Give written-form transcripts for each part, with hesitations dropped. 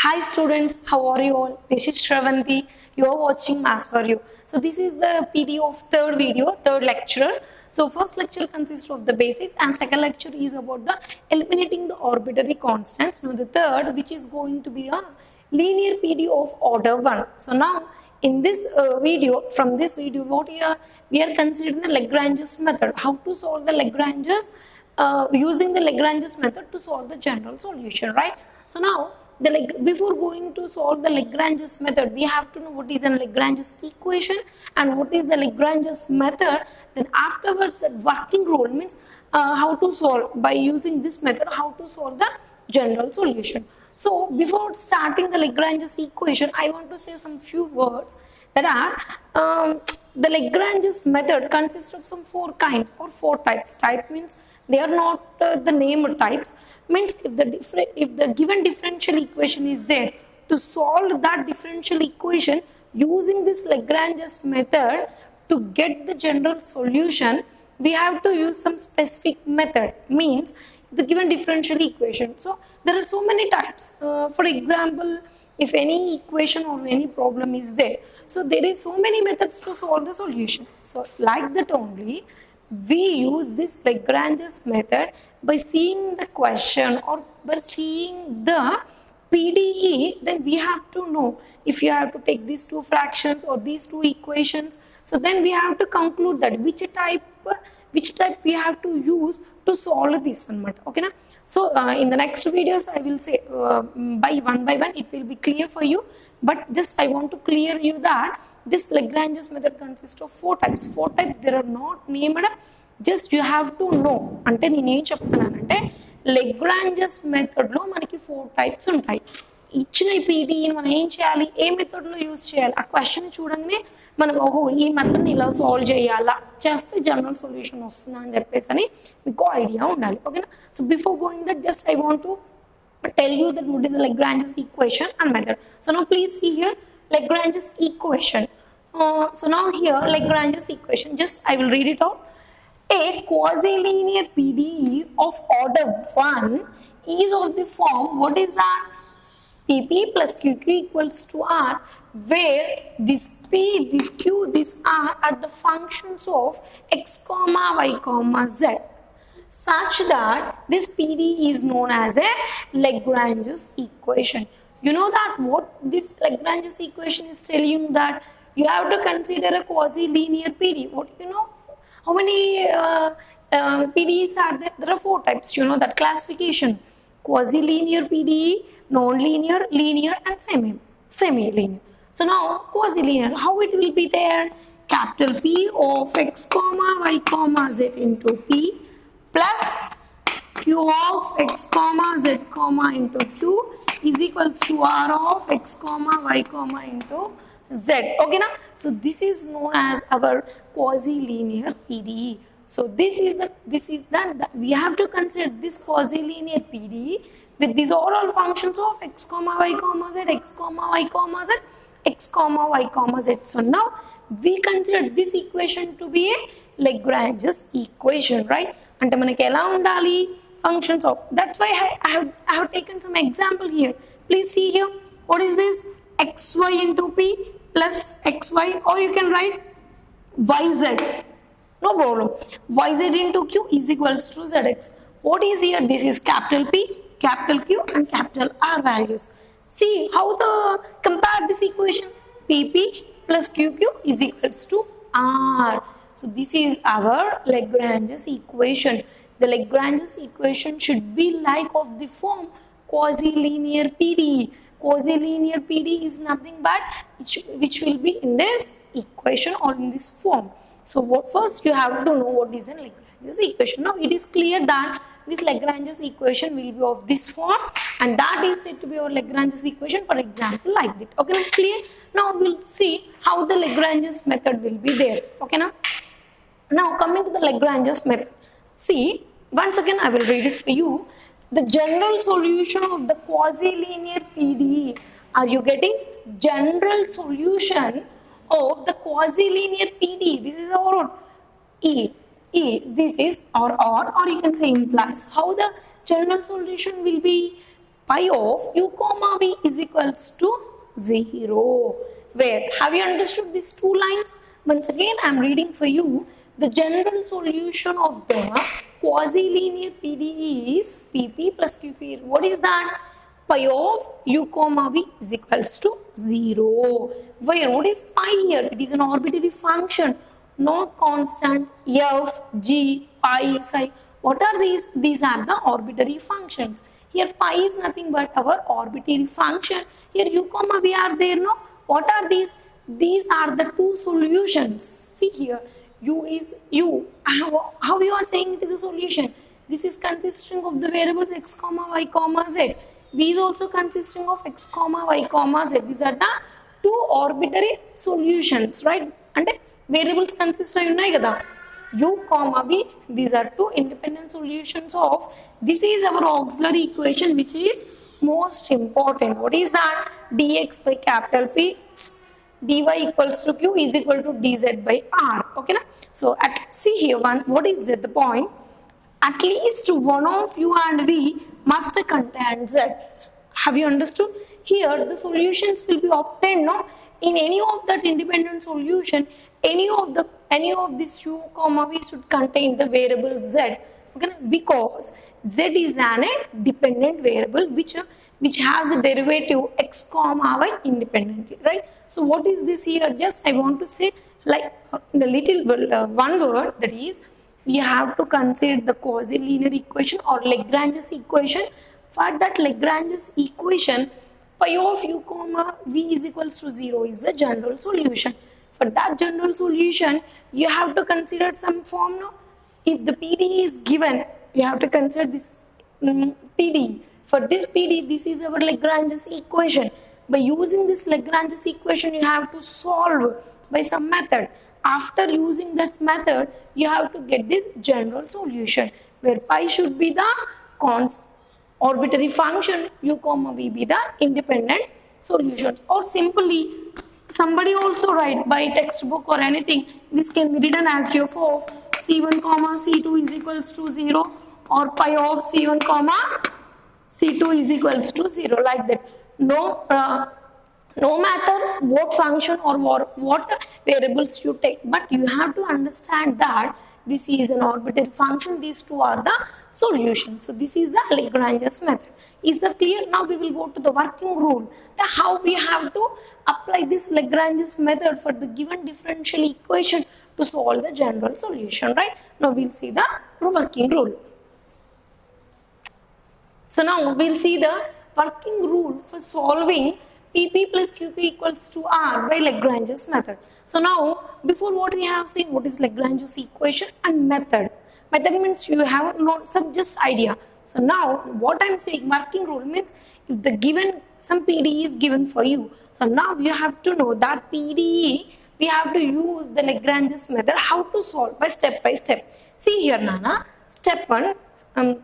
Hi students, how are you all? This is Shravanti. You are watching Maths for You. So this is the PD of third video, third lecture. So first lecture consists of the basics and second lecture is about the eliminating the arbitrary constants. Now the third, which is going to be a linear PD of order 1. So now in this video, from this video, we are considering the Lagrange's method. How to solve the Lagrange's using the Lagrange's method to solve the general solution, right? So now before going to solve the Lagrange's method, we have to know what is a Lagrange's equation and what is the Lagrange's method. Then afterwards, the working rule means how to solve by using this method, how to solve the general solution. So before starting the Lagrange's equation, I want to say some few words that are the Lagrange's method consists of some four kinds or four types. Type means they are not the named types. Means if the given differential equation is there, to solve that differential equation using this Lagrange's method to get the general solution, we have to use some specific method. Means the given differential equation. So there are so many types. For example, if any equation or any problem is there, so there is so many methods to solve the solution. So like that only, we use this Lagrange's method by seeing the question or by seeing the PDE. Then we have to know if you have to take these two fractions or these two equations. So then we have to conclude that which type we have to use to solve this one. Okay, na? So in the next videos I will say by one it will be clear for you, but just I want to clear you that this Lagrange's method consists of four types. There are not named, just you have to know. అంటే నేను ఏం చెప్తున్నానంటే Lagrange's method లో మనకి four types ఉంటాయి. ఇచ్చిన ఈ పీడీని మనం ఏం చేయాలి, ఏ మెథడ్ లో యూజ్ చేయాలి, ఆ క్వశ్చన్ చూడంగానే మనం ఓహో ఈ మెథడ్ని ఇలా సాల్వ్ చేయాలా, చేస్తే జనరల్ సొల్యూషన్ వస్తుందా అని చెప్పేసి అని మీకు ఐడియా ఉండాలి. ఓకేనా? So before going that just I want to tell you that what is the Lagrange's equation and method. So now please see here Lagrange's equation. So now here Lagrange's equation, just I will read it out. A quasi-linear PDE of order 1 is of the form, what is that? PP plus QQ equals to R, where this P, this Q, this R are the functions of x comma y comma z, such that this PDE is known as a Lagrange's equation. You know that what this Lagrange's equation is telling, that you have to consider a quasi-linear PDE. What you know? How many PDEs are there? There are four types. You know that classification: quasi-linear PDE, non-linear, linear, and semi-linear. So now quasi-linear, how it will be there? Capital P of x comma y comma z into P plus Q of x comma z comma into Q is equals to R of x comma y comma into Z. Okay, now so this is known as our quasi-linear PDE. So this is the we have to consider this quasi-linear PDE with these all functions of x comma y comma z, x comma y comma z, x comma y comma z. So now we consider this equation to be a Lagrange's equation, right? అంటే మనకి ఎలా ఉండాలి functions of, that's why I have taken some example here. Please see here, what is this? Xy into P plus xy, or you can write yz, no problem. Yz into Q is equals to zx. What is here? This is capital P, capital Q and capital R values. See how the compare this equation. PP plus QQ is equals to R. So this is our Lagrange's equation. The Lagrange's equation should be like of the form quasi-linear PDE. Quasi-linear PDE is nothing but which will be in this equation or in this form. So what first you have to know what is the Lagrange's equation. Now it is clear that this Lagrange's equation will be of this form, and that is said to be our Lagrange's equation. For example, like that. Okay, now clear? Now we'll see how the Lagrange's method will be there. Okay, now coming to the Lagrange's method. See, once again I will read it for you. The general solution of the quasi-linear PDE. Are you getting? General solution of the quasi-linear PDE. This is our E. This is or you can say implies. How the general solution will be? pi of u comma v is equals to 0. Where? Have you understood these two lines? Once again, I am reading for you. The general solution of the quasi-linear PDE is PP plus QP. What is that? Pi of u comma v is equals to 0. Where? What is pi here? It is an arbitrary function, not constant. F, G, pi, psi. What are these? These are the arbitrary functions. Here pi is nothing but our arbitrary function. Here u comma v are there, no? What are these? These are the two solutions. See here, u is u. How you are saying it is a solution? This is consisting of the variables x comma y comma z. V is also consisting of x comma y comma z. These are the two arbitrary solutions, right? And variables consist of u comma v. These are two independent solutions of. This is our auxiliary equation, which is most important. What is that? Dx by capital P, dy equals to q is equal to dz by r. Okay, na? So see here one. What is the point? At least one of u and v must contain z. Have you understood? Here the solutions will be obtained, no? In any of that independent solution, any of this u comma v should contain the variable z. Okay, because z is an dependent variable which has the derivative x comma y independently, right? So what is this here? Just I want to say like the little one word, that is we have to consider the quasi-linear equation or Lagrange's equation. For that Lagrange's equation, pi of u comma v is equals to 0 is the general solution. For that general solution, you have to consider some form, no? If the PDE is given, you have to consider this PDE. For this PDE, this is our Lagrange's equation. By using this Lagrange's equation, you have to solve by some method. After using that method, you have to get this general solution, where pi should be the arbitrary function, u comma v be the independent solution. Or simply, somebody also write by textbook or anything, this can be written as f of c1 comma c2 is equals to 0, or pi of c1 comma c2 is equals to 0, like that. No matter what function or what variables you take, but you have to understand that this is an arbitrary function. These two are the solutions. So this is the Lagrange's method. Is that clear? Now we will go to the working rule. How we have to apply this Lagrange's method for the given differential equation to solve the general solution, right? Now we'll see the working rule. So now we'll see the working rule for solving PP plus QQ equals to R by Lagrange's method. So now, before what we have seen, what is Lagrange's equation and method. Method means you have not some just idea. So now, what I'm saying, working rule means if the given, some PDE is given for you. So now you have to know that PDE, we have to use the Lagrange's method, how to solve by step. See here, Nana, step 1,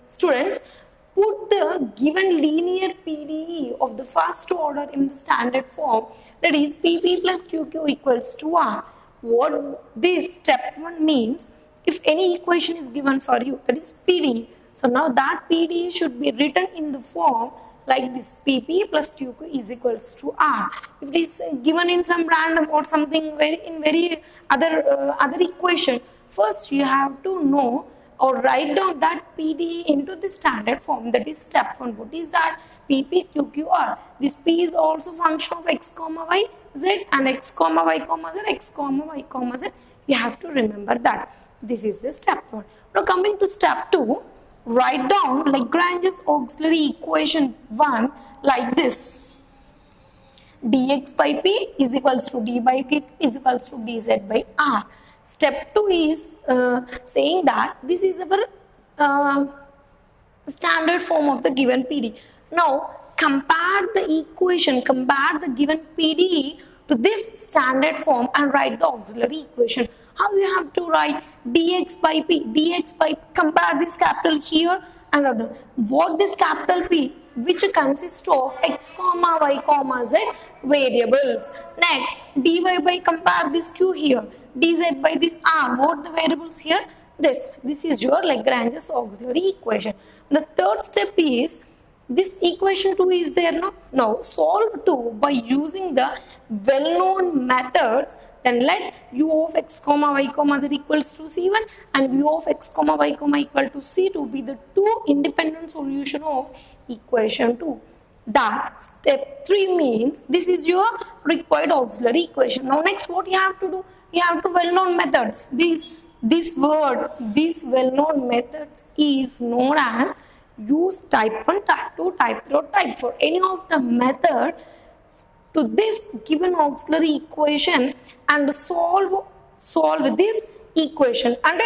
students, put the given linear PDE of the first order in the standard form, that is PP plus QQ equals to R. What this step 1 means, if any equation is given for you, that is PDE. So now that PDE should be written in the form like this, PP plus QQ is equals to R. If it is given in some random or something very other equation, first you have to know or write down that PDE into the standard form, that is step 1. What is that? PP, QQ, R. This P is also function of x comma y z and x comma y comma z, x comma y comma z. You have to remember that. This is the step 1. Now coming to step 2, write down Lagrange's auxiliary equation 1 like this. Dx by P is equals to d by Q is equals to dz by R. Step 2 is saying that this is our standard form of the given PDE. Now compare the equation, compare the given PDE to this standard form and write the auxiliary equation. How you have to write dx by P, dx by, compare this capital here and what this capital P, which consists of x comma y comma z variables. Next, dy by, compare this q here, dz by this r, what the variables here? This is your Lagrange's auxiliary equation. The third step is This equation 2 is there, no? Now solve 2 by using the well-known methods. Then let u of x comma y comma z equals to c1 and u of x comma y comma equal to c2 be the two independent solution of equation 2. That step 3 means this is your required auxiliary equation. Now next what you have to do? You have to well-known methods. This well-known methods is known as use type 1, type 2, type 3 or type 4. Any of the method to this given auxiliary equation and solve this equation. And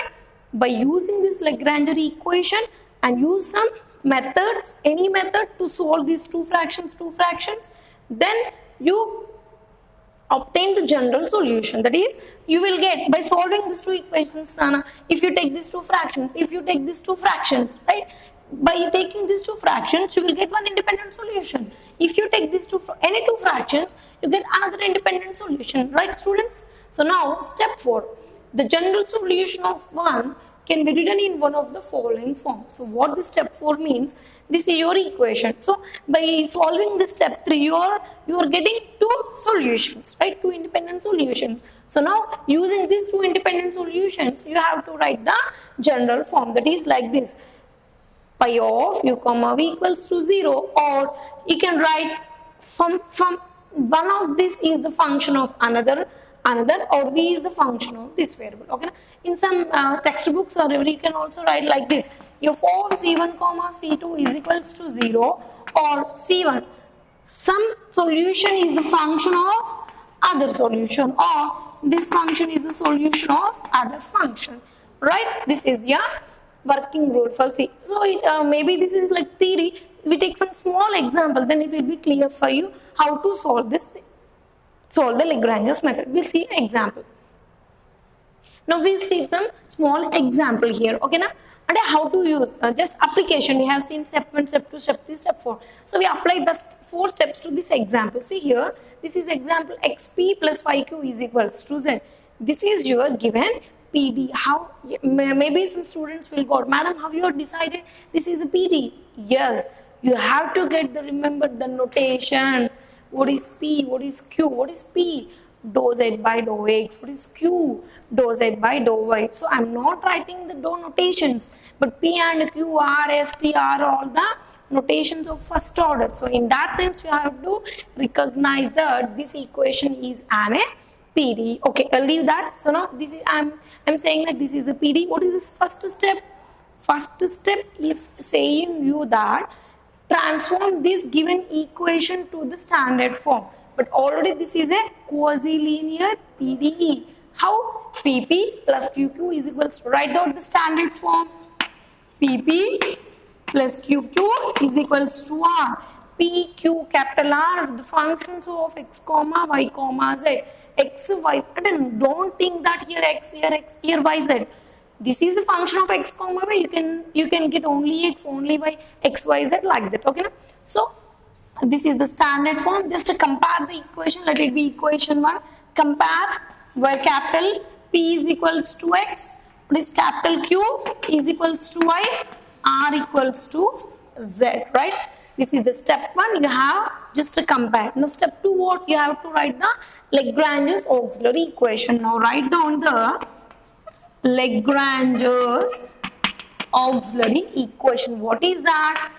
by using this Lagrange equation and use some methods, any method to solve these two fractions, then you obtain the general solution. That is, you will get by solving these two equations, Nana, if you take these two fractions, right? By taking these two fractions, you will get one independent solution. If you take these any two fractions, you get another independent solution, right, students? So now, step 4, the general solution of 1 can be written in one of the following forms. So what this step 4 means, this is your equation. So by solving this step 3, you are getting two solutions, right? Two independent solutions. So now using these two independent solutions, you have to write the general form, that is like this: pi of u comma v equals to 0, or you can write from one of this is the function of another, or v is the function of this variable. Okay, in some textbooks or wherever you can also write like this: f of c1 comma c2 is equals to 0, or c1 some solution is the function of other solution, or this function is the solution of other function, right? This is your working rule for C. So maybe this is like theory. If we take some small example, then it will be clear for you how to solve this thing. Solve the Lagrange's method. We'll see an example. Now we'll see some small example here. Okay, now and how to use just application. We have seen step 1, step 2, step 3, step 4. So we apply the 4 steps to this example. See here, this is example xp plus yq is equals to z. This is your given PD. How maybe some students will go, madam, how you have decided this is a PD? Yes, you have to remember the notations. What is P? What is Q? What is P? Dou Z by dou X. What is Q? Dou Z by dou Y. So I'm not writing the dou notations, but P and Q, R, S, T are all the notations of first order. So in that sense, you have to recognize that this equation is an PD. Okay, I'll leave that. So now this is I'm saying that this is a PD. What is this first step? First step is saying you that transform this given equation to the standard form. But already this is a quasi-linear PDE. How? PP plus QQ is equals to, write down the standard form. PP plus QQ is equals to R. P, Q, capital R, the functions of x comma y comma z. X, y, and don't think that here x, here y, z. This is a function of x comma y. You can get only x, only y, x, y, z like that. Okay. So this is the standard form. Just to compare the equation, let it be equation 1. Compare where capital P is equals to x. What is capital Q is equals to y. R equals to z. Right. This is the step 1. You have just to compare. Now step 2, what you have to write the Lagrange's auxiliary equation. Now write down the Lagrange's auxiliary equation. What is that?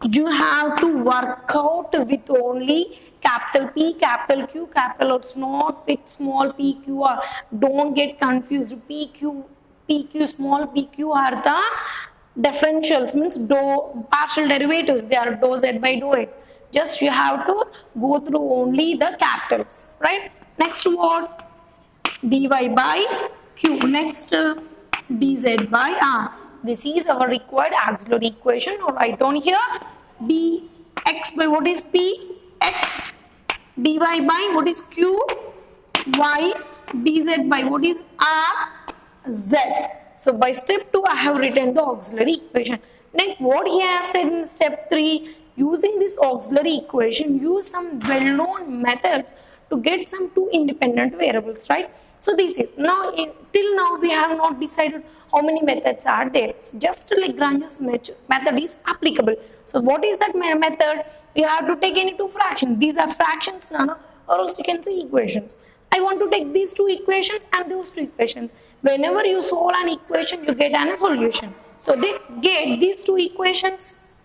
You have to work out with only capital P, capital Q, capital R, not with small p, q, r. Don't get confused. P, Q, small p, q are the differentials, means partial derivatives. They are dou z by dou x. Just you have to go through only the capitals, right? Next what? Dy by q. Next dz by r. This is our required auxiliary equation. Now write down here dx by what is p? X. Dy by what is q? Y. Dz by what is r? Z. So by step 2, I have written the auxiliary equation. Then what he has said in step 3, using this auxiliary equation, use some well-known methods to get some two independent variables, right? So this is now till now we have not decided how many methods are there. So just Lagrange's method is applicable. So what is that method? You have to take any two fractions. These are fractions, Nana, or else you can say equations. I want to take these two equations and those two equations. Whenever you solve an equation, you get a solution. So they get these two equations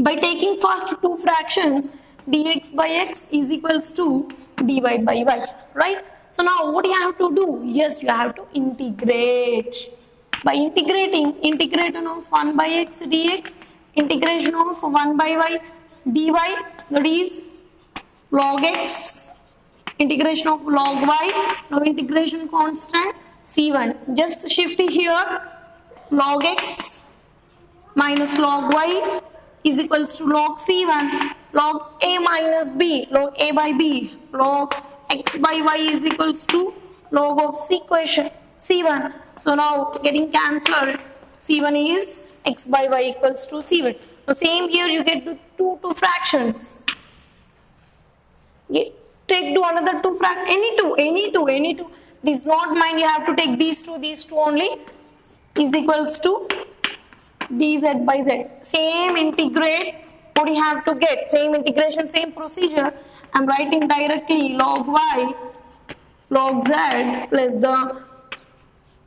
by taking first two fractions. Dx by x is equals to dy by y, right? So now what you have to do? Yes, you have to integrate. By integrating, integration of 1 by x dx, integration of 1 by y dy, that is log x, integration of log y, now integration constant c1. Just shift here, log x minus log y is equals to log c1, log a minus b, log a by b, log x by y is equals to log of c equation c1. So now getting cancelled, c1 is x by y equals to c1. Now same here you get two fractions. Take to another two fractions, any two. This not mind, you have to take these two only, is equals to dz by z. Same integrate, what you have to get? Same integration, same procedure. I am writing directly log y, log z plus the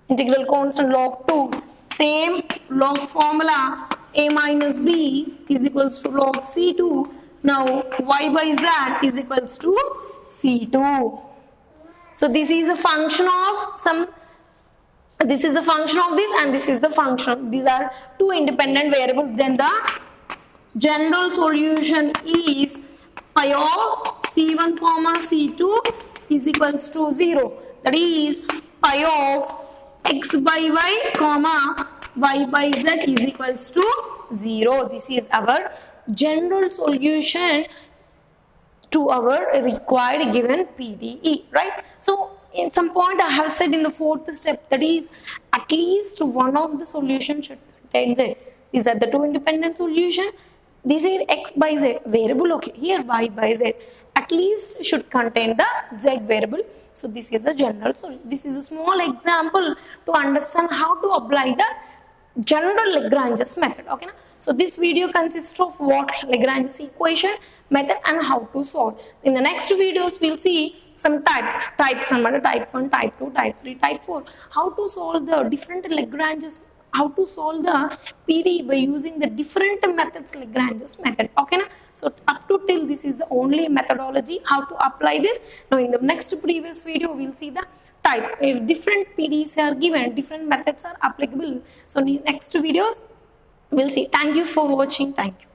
integral constant log 2. Same log formula, a minus b is equals to log c2. Now y by z is equals to c2. So this is a function of some. This is the function of this and this is the function. These are two independent variables. Then the general solution is pi of c1 comma c2 is equals to 0. That is pi of x by y comma y by z is equals to 0. This is our general solution to our required given PDE, right? So in some point I have said in the fourth step, that is at least one of the solutions should contain z. These are the two independent solutions. This is x by z variable, okay, here y by z at least should contain the z variable. So this is a general solution. This is a small example to understand how to apply the general Lagrange's method, okay na? So this video consists of what Lagrange's equation, method and how to solve. In the next videos we'll see some types number, type 1, type 2, type 3, type 4, how to solve the different Lagrange's, how to solve the PDE by using the different methods Lagrange's method, okay na? So up to till this is the only methodology how to apply this. Now in the next previous video we'll see the type, if different PDEs are given, different methods are applicable. So in the next videos we'll see. Thank you for watching. Thank you.